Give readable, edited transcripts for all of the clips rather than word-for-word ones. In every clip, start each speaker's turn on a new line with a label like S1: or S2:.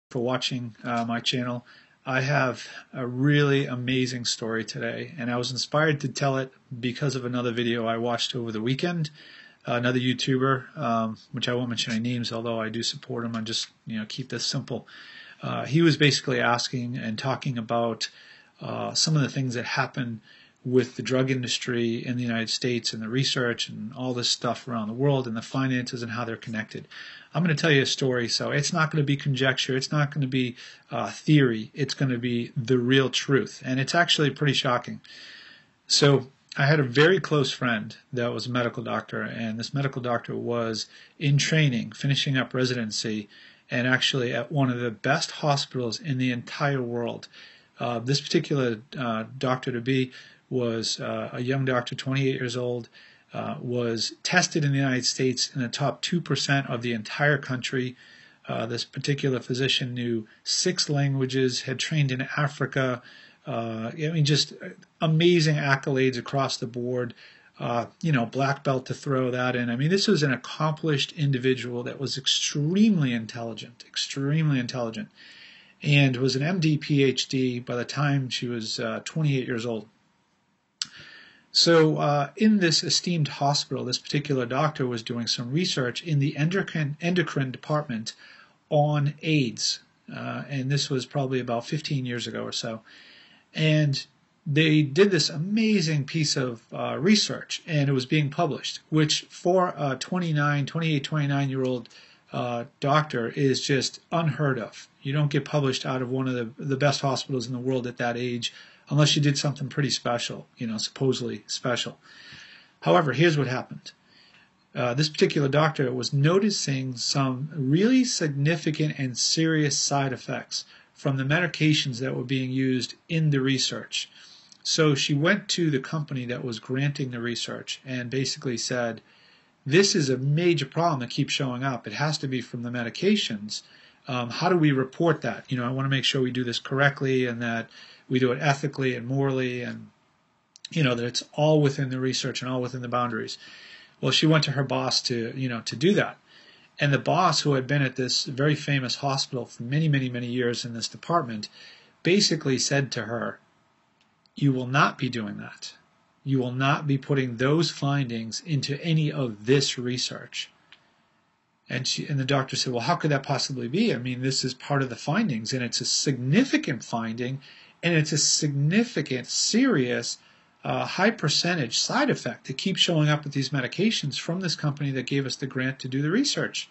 S1: for watching my channel. I have a really amazing story today, and I was inspired to tell it because of another video I watched over the weekend. Another YouTuber, which I won't mention any names, although I do support him. I just keep this simple. He was basically asking and talking about some of the things that happen with the drug industry in the United States and the research and all this stuff around the world and the finances and how they're connected. I'm going to tell you a story, so it's not going to be conjecture, it's not going to be theory, it's going to be the real truth, and it's actually pretty shocking. So I had a very close friend that was a medical doctor, and this medical doctor was in training, finishing up residency, and actually at one of the best hospitals in the entire world. This particular doctor-to-be was a young doctor, 28 years old, was tested in the United States in the top 2% of the entire country. This particular physician knew 6 languages, had trained in Africa. Just amazing accolades across the board. Black belt to throw that in. This was an accomplished individual that was extremely intelligent, and was an MD, PhD by the time she was 28 years old. So in this esteemed hospital, this particular doctor was doing some research in the endocrine department on AIDS. And this was probably about 15 years ago or so. And they did this amazing piece of research, and it was being published, which for a 28, 29-year-old doctor is just unheard of. You don't get published out of one of the best hospitals in the world at that age unless you did something pretty special, supposedly special. However, here's what happened. This particular doctor was noticing some really significant and serious side effects from the medications that were being used in the research. So she went to the company that was granting the research and basically said, this is a major problem that keeps showing up. It has to be from the medications. How do we report that? I want to make sure we do this correctly and that we do it ethically and morally, and that it's all within the research and all within the boundaries. Well, she went to her boss to do that. And the boss, who had been at this very famous hospital for many, many, many years in this department, basically said to her, you will not be doing that. You will not be putting those findings into any of this research. And the doctor said, well, how could that possibly be? This is part of the findings, and it's a significant finding, and it's a significant, serious, high percentage side effect that keeps showing up with these medications from this company that gave us the grant to do the research.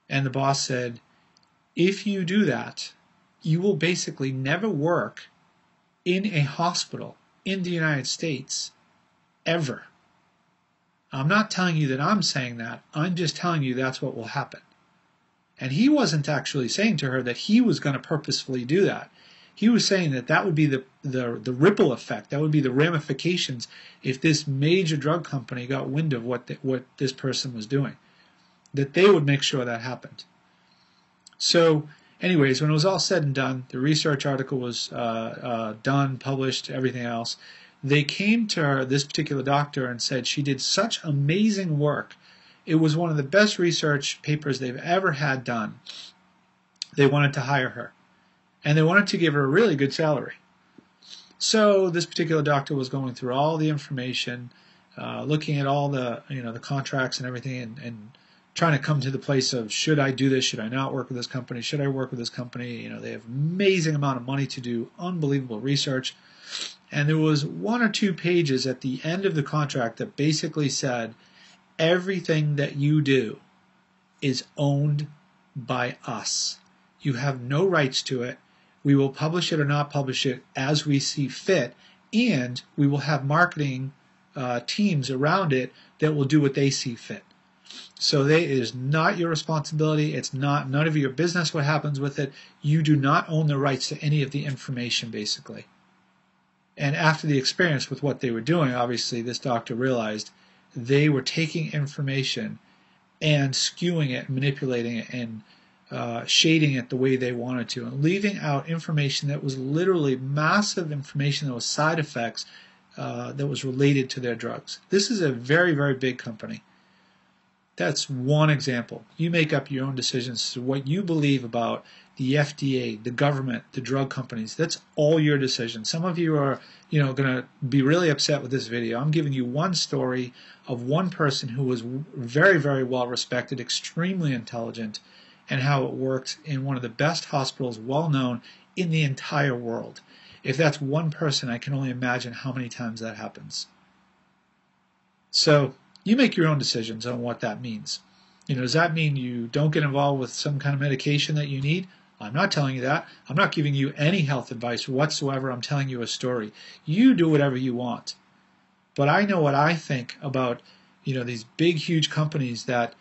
S1: And the boss said, if you do that, you will basically never work in a hospital in the United States ever. I'm not telling you that I'm saying that. I'm just telling you that's what will happen. And he wasn't actually saying to her that he was going to purposefully do that. He was saying that that would be the ripple effect. That would be the ramifications if this major drug company got wind of what this person was doing. That they would make sure that happened. So anyways, when it was all said and done, the research article was done, published, everything else. They came to her, this particular doctor, and said she did such amazing work. It was one of the best research papers they've ever had done. They wanted to hire her. And they wanted to give her a really good salary. So this particular doctor was going through all the information, looking at all the the contracts and everything, and trying to come to the place of, should I do this? Should I not work with this company? Should I work with this company? They have an amazing amount of money to do unbelievable research. And there was 1 or 2 pages at the end of the contract that basically said, everything that you do is owned by us. You have no rights to it. We will publish it or not publish it as we see fit, and we will have marketing teams around it that will do what they see fit. So it is not your responsibility. It's none of your business what happens with it. You do not own the rights to any of the information, basically. And after the experience with what they were doing, obviously this doctor realized they were taking information and skewing it, manipulating it, and shading it the way they wanted to, and leaving out information that was literally massive information that was side effects that was related to their drugs. This is a very, very big company. That's one example. You make up your own decisions to what you believe about the FDA, the government, the drug companies. That's all your decision. Some of you are, going to be really upset with this video. I'm giving you one story of one person who was very, very well respected, extremely intelligent, and how it worked in one of the best hospitals, well known in the entire world. If that's one person, I can only imagine how many times that happens. So you make your own decisions on what that means. Does that mean you don't get involved with some kind of medication that you need? I'm not telling you that. I'm not giving you any health advice whatsoever. I'm telling you a story. You do whatever you want. But I know what I think about, these big, huge companies that,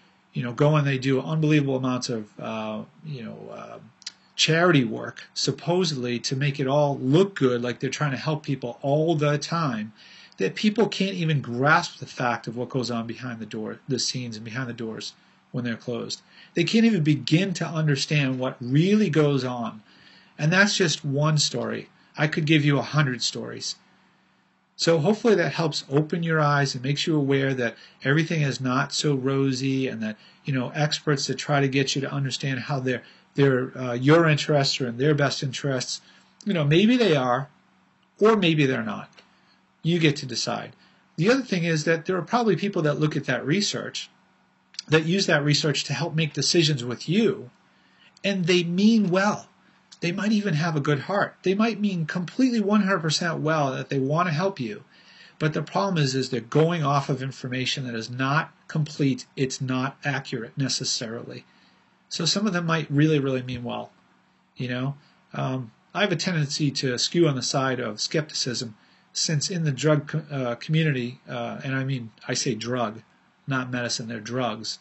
S1: go and they do unbelievable amounts of, charity work, supposedly to make it all look good, like they're trying to help people all the time, that people can't even grasp the fact of what goes on behind the scenes and behind the doors when they're closed. They can't even begin to understand what really goes on. And that's just one story. I could give you 100 stories. So hopefully that helps open your eyes and makes you aware that everything is not so rosy, and that, experts that try to get you to understand how your interests are in their best interests, maybe they are, or maybe they're not. You get to decide. The other thing is that there are probably people that look at that research, that use that research to help make decisions with you, and they mean well. They might even have a good heart. They might mean completely 100% well, that they want to help you. But the problem is they're going off of information that is not complete. It's not accurate necessarily. So some of them might really, really mean well. I have a tendency to skew on the side of skepticism, since in the drug community, and I say drug, not medicine, they're drugs.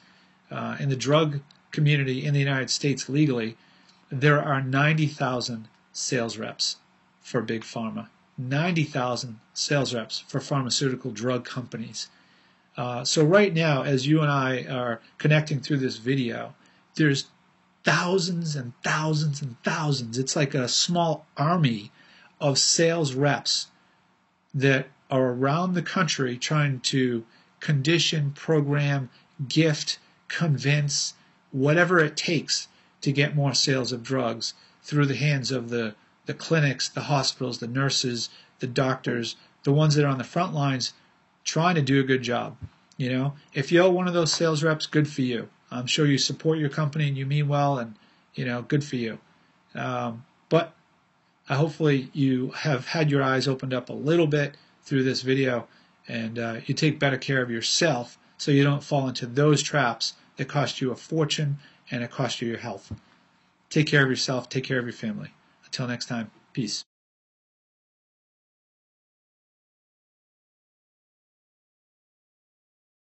S1: In the drug community in the United States legally, there are 90,000 sales reps for Big Pharma, 90,000 sales reps for pharmaceutical drug companies. So right now, as you and I are connecting through this video, there's thousands and thousands and thousands. It's like a small army of sales reps that are around the country trying to condition, program, gift, convince, whatever it takes to get more sales of drugs through the hands of the clinics, the hospitals, the nurses, the doctors, the ones that are on the front lines trying to do a good job. If you're one of those sales reps, good for you. I'm sure you support your company and you mean well, and good for you. But hopefully you have had your eyes opened up a little bit through this video, and you take better care of yourself so you don't fall into those traps that cost you a fortune and it cost you your health. Take care of yourself. Take care of your family. Until next time, peace.